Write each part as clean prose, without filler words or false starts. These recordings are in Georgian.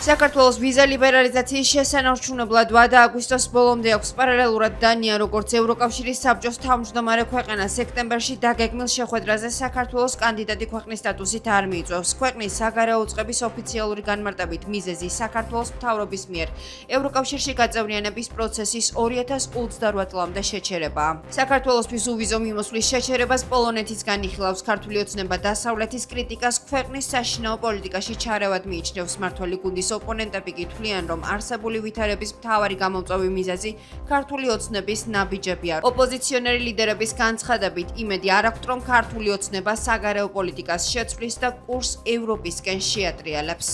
საქართველოს ვიზა ლიბერალიზაციის შესანარჩუნებლად ვადა აგვისტოს ბოლომდე აქვს პარალელურად დანია, როგორც ევროკავშირის საბჭოს თავმჯდომარე ქვეყანა სექტემბერში დაგეგმილ შეხვედრაზე საქართველოს კანდიდატი ქვეყნის სტატუსით არ მიიწვევს. ქვეყნის საგარეო უწყების ოფიციალური განმარტებით მიზეზი საქართველოს მთავრობის მიერ ევროკავშირში გაწევრიანების პროცესის 2028 წლამდე შეჩერებაა. საქართველოსთვის უვიზო მიმოსვლის შეჩერებას პოლონეთის განიხილავს ქართული ოცნება დასავლეთის კრიტიკას ქვეყნის საშინაო პოლიტიკაში ჩარევად მიიჩნევს. მმართველი გუნდის ოპონენტები კი თვლიან, რომ არსებული ვითარების მთავარი გამომწვევი მიზეზი ქართული ოცნების ნაბიჯებია. ოპოზიციონერი ლიდერების განცხადებით იმედი არ აქვთ, რომ ქართული ოცნება საგარეო პოლიტიკას შეცვლის და კურსს ევროპისკენ შეატრიალებს.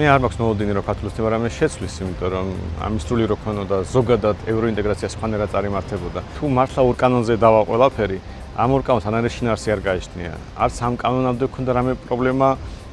მე არ მაქვს მოლოდინი, რომ ქართული ოცნება რამე შეცვლის, იმიტომ რომ ამის სრული რო ქონოდა ზოგადად ევროინტეგრაცია სხვანაირად წარიმართებოდა. თუ მართლა ორ კანონზე დავა ყველაფერი, ამ ორ კანონს ანარეს შინაარსი არ გააჩნია. არც ამ კანონამდე ქონდა რამე პრობლემა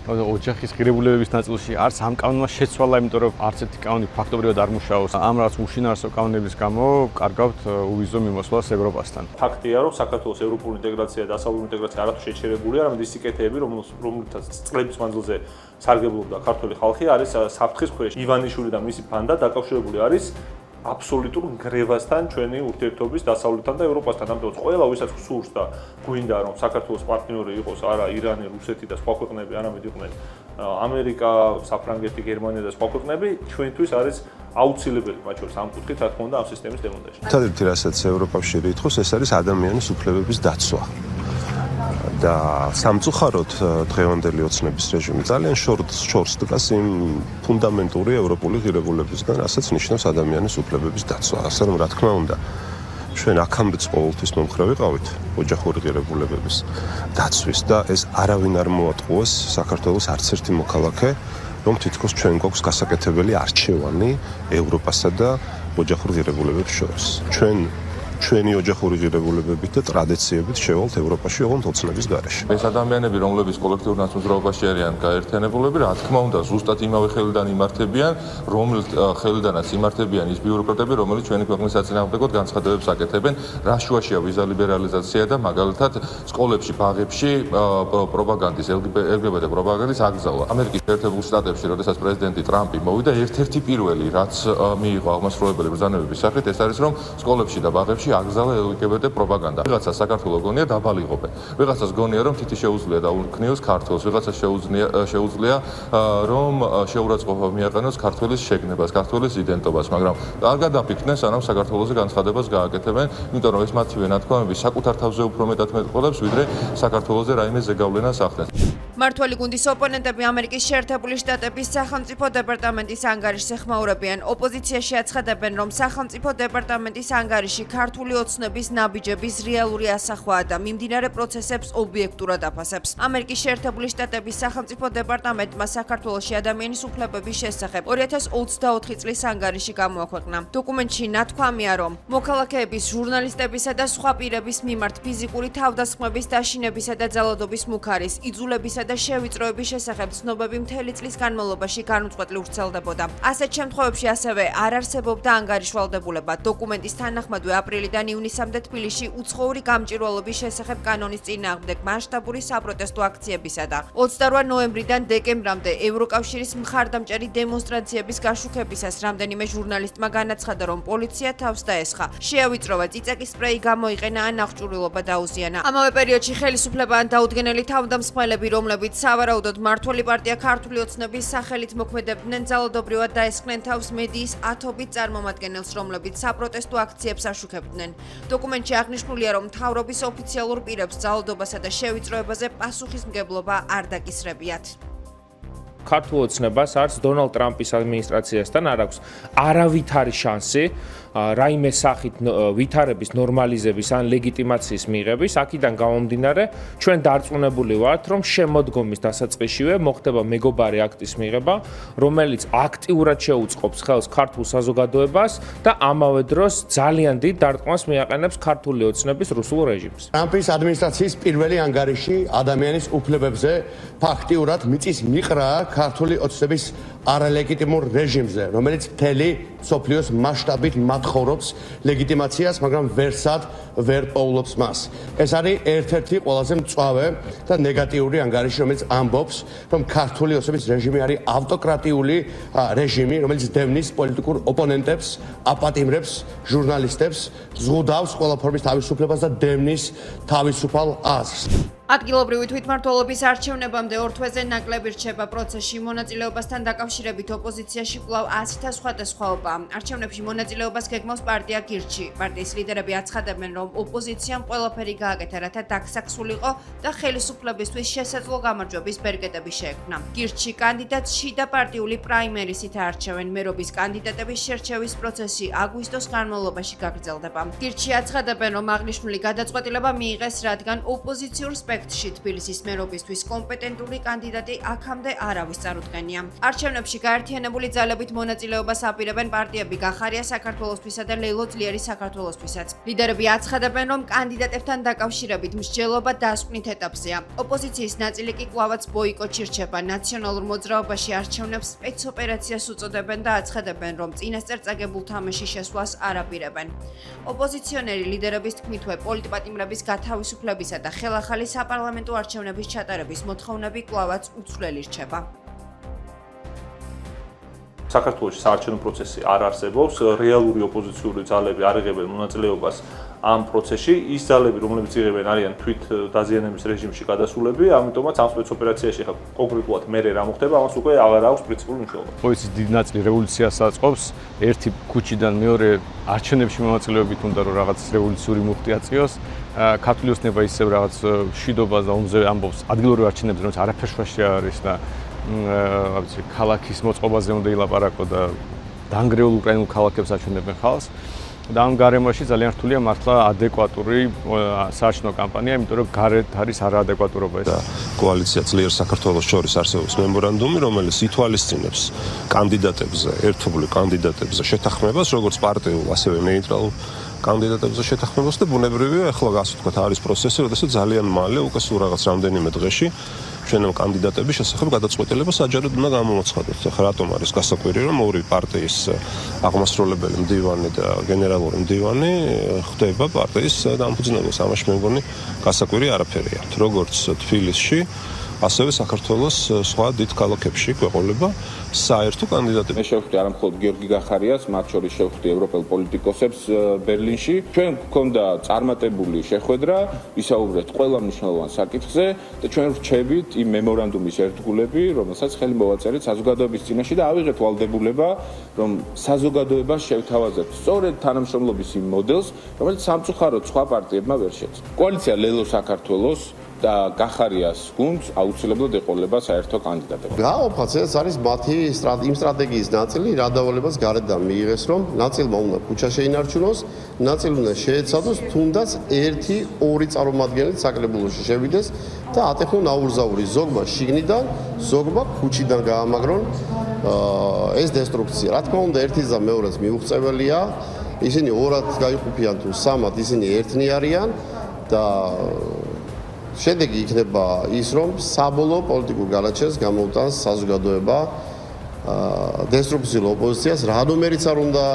ოჯახის ღირებულებების ნაწილში, არც ამ კანონმა შეცვალა, იმიტომ რომ არც ერთი კანონი ფაქტობრივად არ მუშაობს. ამ რაც უშინაარსო კანონების გამო კარგავთ უვიზო მიმოსვლას ევროპასთან. ფაქტია, რომ საქართველოს ევროპული ინტეგრაცია და დასავლური ინტეგრაცია არათუ შეჩერებულია, არამედ ის სიკეთეები, რომელთაც წლების მანძილზე სარგებლობდა ქართული ხალხი, არის საფრთხის ქვეშ. ივანიშვილი და მისი ბანდა დაკავშირებული არის აბსოლუტურ გრევასთან ჩვენი ურთიერთობის დასავლეთთან და ევროპასთან. ამიტომ ყველა ვისაც სურს და გვინდა რომ საქართველოს პარტნიორი იყოს არა ირანი, რუსეთი და სხვა ქვეყნები, არამედ იყვნენ ამერიკა, საფრანგეთი, გერმანია და სხვა ქვეყნები, ჩვენთვის არის აუცილებელი მათ შორის ამ კუთხით, რა თქმა უნდა, ამ სისტემის დემონტაჟი. ერთადერთი რასაც ევროკავშირი ითხოვს, ეს არის ადამიანის უფლებების დაცვა. და სამწუხაროდ დღევანდელი ოცნების რეჟიმი ძალიან შორს დგას იმ ფუნდამენტური ევროპული ღირებულებისგან, რასაც ნიშნავს ადამიანის უფლებების დაცვა. ასე რომ, რა თქმა უნდა, ჩვენ აქამდეც ყოველთვის მომხრე ვიყავით ოჯახური ღირებულებების დაცვის და ეს არავინ არ მოატყუეს საქართველოს არც ერთი მოქალაქე, რომ თითქოს ჩვენ გვაქვს გასაკეთებელი არჩევანი ევროპასა და ოჯახურ ღირებულებებს შორის. ჩვენი ოჯახური ღირებულებებით და ტრადიციებით შევალთ ევროპაში, ოღონდ ოცნების გარეშე. ეს ადამიანები, რომლებიც კოლექტიურ ნაცნობრაობაში არიან გაერთიანებულები, რა თქმა უნდა, ზუსტად იმავე ხელიდან იმართებიან, რომლის ხელიდანაც იმართებიან ის ბიუროკრატები, რომელიც ჩვენი ქვეყნის საწინააღმდეგოდ განცხადებებს აკეთებენ, რა შუაშია ვიზა ლიბერალიზაცია და მაგალითად სკოლებში, ბაღებში პროპაგანდის, LGBT პროპაგანდის აკრძალვა. ამერიკის შეერთებულ შტატებში, როდესაც პრეზიდენტი ტრამპი მოვიდა, ერთ-ერთი პირველი, რაც მიიღო აღმასრულებელი ბრძანებების სახით, ეს არის, რომ სკოლებში და ბაღებში აკრძალა LGBT პროპაგანდა. ვიღაცა საქართველოს გონია დაბალიღობე. ვიღაცას გონია რომ თითი შეუძლია დაუქნიოს ქართულს, ვიღაცას შეუძლია რომ შეურაცხყოფა მიაყენოს ქართულის შეგნებას, ქართულის იდენტობას, მაგრამ არ გადაფიქრდნენ სანამ საქართველოს განცხადებას გააკეთებენ, იმიტომ რომ ეს მათივე ნათქვამები საკუთარ თავზე უფრო მეტად მეტყველებს, ვიდრე საქართველოსზე რაიმე ზეგავლენას ახდენს. მმართველი გუნდის ოპონენტები ამერიკის შეერთებული შტატების სახელმწიფო დეპარტამენტის ანგარიშს ეხმაურებიან. ოპოზიციაში აცხადებენ, რომ სახელმწიფო დეპარტამენტის ანგარიში ქართული ოცნების ნაბიჯების რეალური ასახვაა და მიმდინარე პროცესებს ობიექტურად აფასებს. ამერიკის შეერთებული შტატების სახელმწიფო დეპარტამენტმა საქართველოში ადამიანის უფლებების შესახებ 2024 წლის ანგარიში გამოაქვეყნა. დოკუმენტში ნათქვამია, რომ მოქალაქეების, ჟურნალისტებისა და სხვა პირების მიმართ ფიზიკური თავდასხმების, დაშინებისა და ძალადობის მუქარის, იძულებისა და შევიწროების შესახებ ცნობები მთელი წლის განმავლობაში განუწყვეტლი ვრცელდებოდა. ასეთ შემთხვევებში ასევე არ არსებობდა ანგარიშვალდებულება. დოკუმენტის თანახმადვე აპრილიდან ივნისამდე თბილისში უცხოური გამჭვირვალობის შესახებ კანონის წინააღმდეგ მასშტაბური საპროტესტო აქციებისა და 28 ნოემბრიდან დეკემბრამდე ევროკავშირის მხარდამჭერი დემონსტრაციების გაშუქებისას რამდენიმე ჟურნალისტმა განაცხადა, რომ პოლიცია თავს დაესხა, შეავიწროვა, წიწაკის სპრეი გამოიყენა ან აღჭურვილობა დაუზიანა. ამავე პერიოდში ხელისუფლებამ დაუდგენელი თავდამსხმელები, რომლებიც სავარაუდოდ მმართველი პარტია ქართული ოცნების სახელით მოქმედებდნენ, ძალადობრივად დაესხნენ თავს მედიის ათობით წარმომადგენელს, რომლებიც საპროტესტო აქციებს აშუქებდნენ. დოკუმენტში აღნიშნულია, რომ მთავრობის ოფიციალურ პირებს ძალადობასა და შევიწროებაზე პასუხისმგებლობა არ დაკისრებიათ. ქართულ ოცნებას არც დონალდ ტრამპის ადმინისტრაციასთან არ აქვს არავითარი შანსი რაიმე სახით ვითარების ნორმალიზების ან ლეგიტიმაციის მიღების. აქედან გამომდინარე, ჩვენ დარწმუნებული ვართ, რომ შემოდგომის დასაწყისშივე მოხდება მეგობარი აქტის მიღება, რომელიც აქტიურად შეუწყობს ხელს ქართულ საზოგადოებას და ამავე დროს ძალიან დიდ დარტყმას მიაყენებს ქართული ოცნების რუსულ რეჟიმს. ტრამპის ადმინისტრაციის პირველი ანგარიში ადამიანის უფლებებზე ფაქტიურად მიწის მიყრა აქვს ქართული ოცნების არალეგიტიმურ რეჟიმზე, რომელიც მთელი მსოფლიოს მასშტაბით მათხოვრობს ლეგიტიმაციას, მაგრამ ვერსად ვერ პოულობს მას. ეს არის ერთ-ერთი ყველაზე მწვავე და ნეგატიური ანგარიში, რომელიც ამბობს, რომ ქართული ოცნების რეჟიმი არის ავტოკრატიული რეჟიმი, რომელიც დევნის პოლიტიკურ ოპონენტებს, აპატიმრებს, ჟურნალისტებს, ზღუდავს ყველა ფორმის თავისუფლებას და დევნის თავისუფალ აზრს. ადგილობრივი თვითმმართველობის არჩევნებამდე ორ თვეზე ნაკლები რჩება პროცესში მონაწილეობასთან დაკავშირებით ოპოზიციაში კვლავ აზრთა სხვადასხვაობა. არჩევნებში მონაწილეობას გეგმავს პარტია გირჩი. პარტიის ლიდერები აცხადებენ, რომ ოპოზიციამ ყველაფერი გააკეთა, რათა დაგსაქსულიყო და ხელისუფლებისთვის შესაძლო გამარჯვების ბერკეტები შეექმნა. გირჩი კანდიდატს შიდა პარტიული პრაიმერისით არჩევენ. მერობის კანდიდატების შერჩევის პროცესი აგვისტოს განმავლობაში გაგრძელდება. გირჩი აცხადებენ, რომ აღნიშნული გადაწყვეტილება მიიღეს, რადგან ოპოზიციურ სპექტრში თბილისის მერობისთვის კომპეტენტური კანდიდატი აქამდე არავის წარუდგენია. არჩევნებში გაერთიანებული ძალებით მონაწილეობას აპირებენ პარტიები გახარია საქართველოსთვისა და ლეილო ძლიერი საქართველოსთვისაც. ლიდერები აცხადებენ, რომ კანდიდატებთან დაკავშირებით მსჯელობა დასკვნით ეტაპზეა. ოპოზიციის ნაწილი კი კვლავაც ბოიკოტში რჩება. ნაციონალურ მოძრაობაში არჩევნებს სპეცოპერაციას უწოდებენ და აცხადებენ, რომ წინასწარ წაგებულ თამაში შესვლას არ აპირებენ. ოპოზიციონერი ლიდერების თქმითვე პოლიტპატიმრების გათავისუფლებისა და ხელახალი საპარლამენტო არჩევნების ჩატარების მოთხოვნები კვლავაც უცვლელი რჩება. საქართველოში საარჩევნო პროცესი არ არსებობს, რეალური ოპოზიციური ძალები არ იღებენ მონაწილეობას ამ პროცესში. ის ძალები, რომლებიც იღებენ, არიან თვით დაზიანების რეჟიმში გადასულები, ამიტომაც ამ სპეცოპერაციაში ხა კონკრეტულად მერე რა მოხდება, ამას უკვე აღარ აქვს პრინციპული მნიშვნელობა. პოლიციის დიდი ნაწილი რევოლუციას აწყობს, ერთი ქუჩიდან მეორე არჩევნებში მონაწილეობით უნდა რომ რაღაც რევოლუციური მუხტი აწიოს. ქართული ოცნება ისევ რაღაც მშვიდობას და ომზე ამბობს ადგილობრივ არჩევნებზე, რომელიც არაფერ შუაში არ არის და რა ვიცი, ქალაქის მოწყობაზე უნდა ილაპარაკო და დაანგრეულ უკრაინულ ქალაქებს აჩვენებენ ხალხს. და ამ გარემოში ძალიან რთულია მართლა ადეკვატური საარჩევნო კამპანია, იმიტომ რომ გარეთ არის არაადეკვატურობა ეს. კოალიცია ძლიერ საქართველოს შორის არსებობს მემორანდუმი, რომელიც ითვალისწინებს კანდიდატებზე, ერთობლივ კანდიდატებზე შეთანხმებას, როგორც პარტიულ, ასევე ნეიტრალურ კანდიდატებზე შეთანხმებას და ბუნებრივია, ახლა ასე ვთქვათ, არის პროცესი, როდესაც ძალიან მალე, უკვე სულ რაღაც რამდენიმე დღეში ჩვენ ამ კანდიდატების შესახებ გადაწყვეტილება საჯაროდ უნდა გამომოცხადოთ. ახლა რატომ არის გასაკვირი, რომ ორი პარტიის აღმასრულებელი მდივანი და გენერალური მდივანი ხდება პარტიის დამფუძნებელს. ამაში მე მგონი გასაკვირი არაფერია. როგორც თბილისში, ასევე საქართველოს სხვა დიდ ქალაქებში გვეყოლება საერთო კანდიდატები. მე შევხვდი არა მხოლოდ გიორგი გახარიას, მათ შორის შევხვდი ევროპელ პოლიტიკოსებს ბერლინში. ჩვენ გვქონდა წარმატებული შეხვედრა, ვისაუბრეთ ყველა მნიშვნელოვან საკითხზე და ჩვენ ვრჩებით იმ მემორანდუმის ერთგულები, რომელსაც ხელი მოვაწერეთ საზოგადოების წინაშე და ავიღეთ ვალდებულება, რომ საზოგადოებას შევთავაზებთ სწორედ თანამშრომლობის იმ მოდელს, რომელიც სამწუხაროდ სხვა პარტიებმა ვერ შეძლო. კოალიცია ლელო საქართველოს და გახარიას გუნდს აუცილებლად ეყოლება საერთო კანდიდატები. გაყოფაც ეს არის მათი იმ სტრატეგიის ნაწილი, რა დავალებას გარედან მიიღეს, რომ ნაწილმა უნდა ქუჩა შეინარჩუნოს, ნაწილი უნდა შეეცადოს, თუნდაც 1-2 წარმომადგენელი საკრებულოში შევიდეს და ატეხონ აურზაური ზოგმა შიგნიდან, ზოგმა ქუჩიდან გაამაგრონ ეს დესტრუქცია. რა თქმა უნდა, ერთის და მეორეს მიუღწეველია, ისინი ორად გაიყოფიან თუ სამად, ისინი ერთნი არიან და შედეგი იქნება ის, რომ საბოლოო პოლიტიკურ განაჩენს გამოუტანს საზოგადოება დესტრუქციულ ოპოზიციას, რა ნომერიც არ უნდა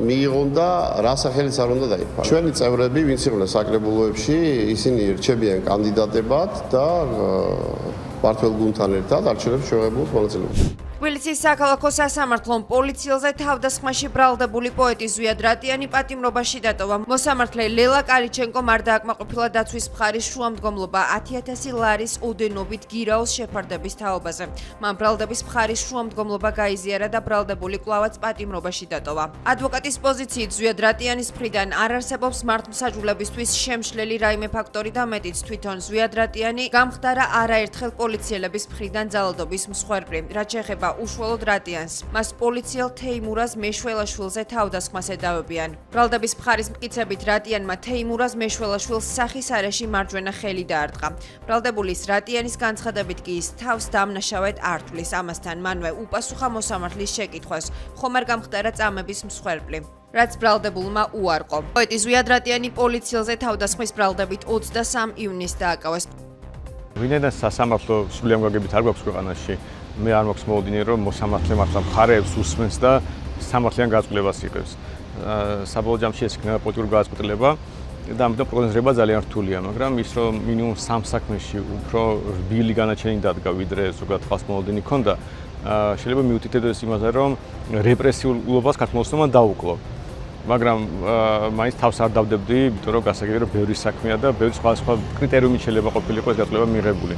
მიიღონ და რა სახელიც არ უნდა დაიფაროს. ჩვენი წევრები, ვინც იყვნენ საკრებულოებში, ისინი რჩებიან კანდიდატებად და მმართველ გუნდთან ერთად არჩევნებში შევღებულობთ მონაწილეობას. თბილისის საქალაქო სასამართლომ პოლიციელზე თავდასხმაში ბრალდებული პოეტი ზვიად რატიანი პატიმრობაში დატოვა. მოსამართლე ლელა კალიჩენკომ არ დააკმაყოფილა დაცვის მხარის შუამდგომლობა 10,000 ლარის ოდენობით გირაოს შეფარდების თაობაზე. მან ბრალდების მხარის შუამდგომლობა გაიზიარა და ბრალდებული კვლავაც პატიმრობაში დატოვა. ადვოკატის პოზიციით ზვიად რატიანის მხრიდან არ არსებობს მართლმსაჯულებისთვის შემშლელი რაიმე ფაქტორი და მეტიც თვითონ ზვიად რატიანი გამხდარა არაერთხელ პოლიციელების მხრიდან ძალადობის მსხვერპლი. რაც შეეხება უშუალოდ რატიანს. მას პოლიციელ თეიმურაზ მეშველაშვილზე თავდასხმას ედავებიან. ბრალდების მხარის მტკიცებით რატიანმა თეიმურაზ მეშველაშვილს სახის არეში მარჯვენა ხელი დაარტყა. ბრალდებულის რატიანის განცხადებით კი ის თავს დამნაშავედ არ თვლის. ამასთან მანვე უპასუხა მოსამართლის შეკითხვას, ხომ არ გამხდარა წამების მსხვერპლი. რაც ბრალდებულმა უარყო. პოეტი ზვიად რატიანი პოლიციელზე თავდასხმის ბრალდებით 23 ივნისს დააკავეს. ვინედან სასამართლო სრული ამგაგებით არ გვაქვს ქვეყანაში. მე არ მაქვს მოლოდინი, რომ მოსამართლე მართლა მხარეებს უსმენს და სამართლიან გაწყვეტილებას იღებს. საბოლოო ჯამში ეს იქნება პოლიტიკური გადაწყვეტილება და ამიტომ პროგნოზირება ძალიან რთულია, მაგრამ ის რომ მინიმუმ 3 საქმეში უფრო რბილი განაჩენი დადგა, ვიდრე ზოგადად ხალხს მოლოდინი ქონდა, შეიძლება მიუთითებდეს იმაზე, რომ რეპრესიულობას ქართულოსნებმა დაუკლო. მაგრამ მაინც თავს არ დავდებდი, იმიტომ რომ გასაგებია რომ ბევრი საქმეა და ბევრი სხვა კრიტერიუმით შეიძლება ყოფილიყო ეს გაწყვეტილება მიღებული.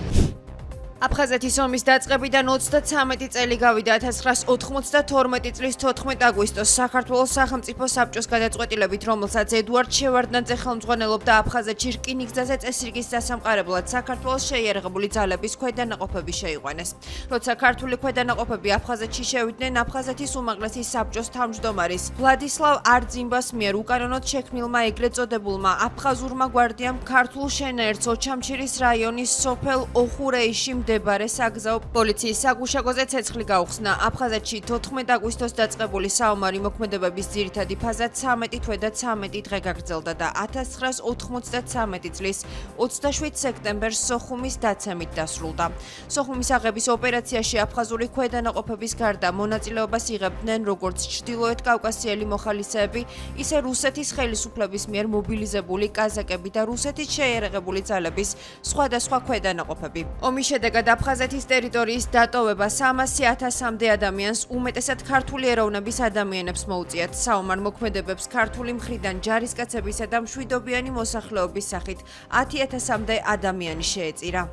აფხაზეთის ომის დაწყებიდან 33 წელი გავიდა 1992 წლის 14 აგვისტოს საქართველოს სახელმწიფო საბჭოს გადაწყვეტილებით, რომელსაც ედუარდ შევარდნაძე ხელმძღვანელობდა აფხაზეთში რკინიგზაზე წესრიგის დასამყარებლად საქართველოს შეიარაღებული ძალების ქვედანაყოფები შეიყვანეს. როცა ქართული ქვედანაყოფები აფხაზეთში შევიდნენ, აფხაზეთის უმაღლესი საბჭოს თავმჯდომარის ვლადისლავ არძიმბას მიერ უკანონოდ შექმნილმა ეგრეთ წოდებულმა აფხაზურმა გვარდიამ ქართულ შენაერთს ოჩამჩირის რაიონის სოფელ ოხურეიში მდებარე საგზაო პოლიციის საგუშაგოზე ცეცხლი გაუხსნა. აფხაზეთში 14 აგვისტოს დაწყებული საომარი მოქმედებების ძირითადი ფაზა 13 თვე და 13 დღე გაგრძელდა და 1993 წლის 27 სექტემბერს სოხუმის დაცემით დასრულდა. სოხუმის აღების ოპერაციაში აფხაზური ქვედანაყოფების გარდა მონაწილეობას იღებდნენ როგორც ჩრდილოეთ კავკასიელი მოხალისეები, ისე რუსეთის ხელისუფლების მიერ მობილიზებული კაზაკები და რუსეთის შეიარაღებული ძალების სხვადასხვა ქვედანაყოფები. ომის შედეგად აფხაზეთის ტერიტორიის დატოვება 300,000-მდე ადამიანს, უმეტესად ქართული ეროვნების ადამიანებს მოუწიათ. საომარ მოქმედებებს ქართული მხრიდან ჯარისკაცებისა და მშვიდობიანი მოსახლეობის სახით 10,000-მდე ადამიანი შეეწირა.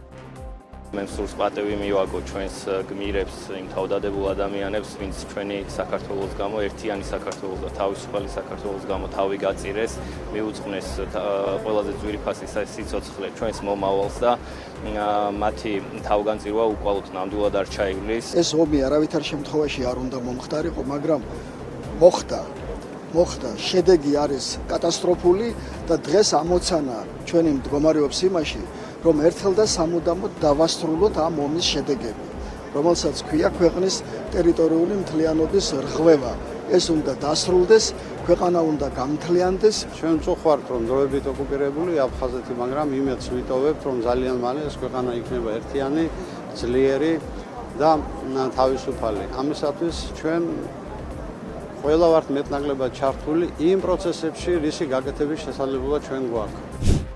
მე სურს პატევი მივაგო ჩვენს გმირებს, იმ თავდადებულ ადამიანებს, ვინც ჩვენი საქართველოს გამო, ერთიანი საქართველოს და თავისუფალი საქართველოს გამო თავი გაწირეს, მიუძღვნეს ყველაზე ძვირფასი სიცოცხლე ჩვენს მომავალს და მათი თავგანწირვა უკვალოდ ნამდვილად არ ჩაივლის. ეს ომი არავითარ შემთხვევაში არ უნდა მომხდარიყო, მაგრამ მოხდა, შედეგი არის კატასტროფული და დღეს ამოცანა ჩვენი მდგომარეობს იმაში, რომ ერთხელ და სამუდამოდ დავასრულოთ ამ ომის შედეგები, რომელსაც ქვია ქვეყნის ტერიტორიული მთლიანობის რღვევა. ეს უნდა დასრულდეს, ქვეყანა უნდა გამთლიანდეს. ჩვენ წუხართ, რომ დროებით ოკუპირებული აფხაზეთი, მაგრამ იმედს ვიტოვებთ, რომ ძალიან მალე ეს ქვეყანა იქნება ერთიანი, ძლიერი და თავისუფალი. ამისათვის ჩვენ ყველა ვართ მეტნაკლებად ჩართული იმ პროცესებში, რისი გაკეთების შესაძლებლობა ჩვენ გვაქვს.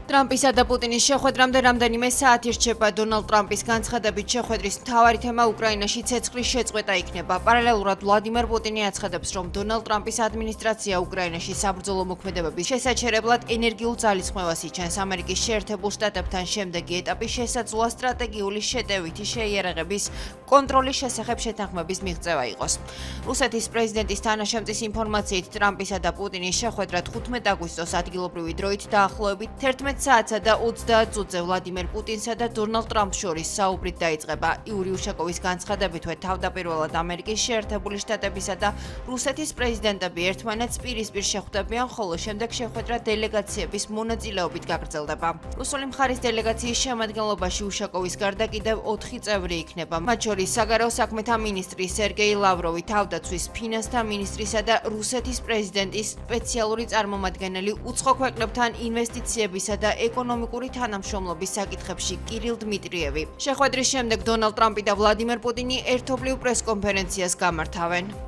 ტრამპისა და პუტინის შეხვედრამდე რამდენიმე საათი რჩება. დონალდ ტრამპის განცხადებით შეხვედრის მთავარი თემა უკრაინაში ცეცხლის შეწყვეტა იქნება. პარალელურად ვლადიმერ პუტინი აცხადებს, რომ დონალდ ტრამპის ადმინისტრაცია უკრაინაში საბრძოლო მოქმედებების შესაჩერებლად ენერგიულ ძალისხმევას იჩენს. ამერიკის შეერთებულ შტატებთან შემდეგი ეტაპი შესაძლოა სტრატეგიული შეტევითი შეიარაღების კონტროლის შესახებ შეთანხმების მიღწევა იყოს. რუსეთის პრეზიდენტის თანაშემწის ინფორმაციით, ტრამპისა და პუტინის შეხვედრა 15 აგვისტოს ადგილობრივი დროით დაახლოებით 11 საათსა და 30 წუთზე ვლადიმერ პუტინსა და დონალდ ტრამპს შორის საუბრით დაიწყება. იური უშაკოვის განცხადებითვე თავდაპირველად ამერიკის შეერთებული შტატებისა და რუსეთის პრეზიდენტები ერთმანეთს პირისპირ შეხვდებიან, ხოლო შემდეგ შეხვედრა დელეგაციების მონაწილეობით გაგრძელდება. რუსული მხარის დელეგაციის შემადგენლობაში უშაკოვის გარდა კიდევ 4 წევრი იქნება. მათ შორის საგარეო საქმეთა მინისტრი სერგეი ლავროვი, თავდაცვის, ფინანსთა მინისტრისა და რუსეთის პრეზიდენტის სპეციალური წარმომადგენელი უცხო ქვეყნებთან ინვესტიციებისა და ეკონომიკური თანამშრომლობის საკითხებში კირილ დმიტრიევი. შეხვედრის შემდეგ დონალდ ტრამპი და ვლადიმერ პუტინი ერთობლივ პრესკონფერენციას გამართავენ.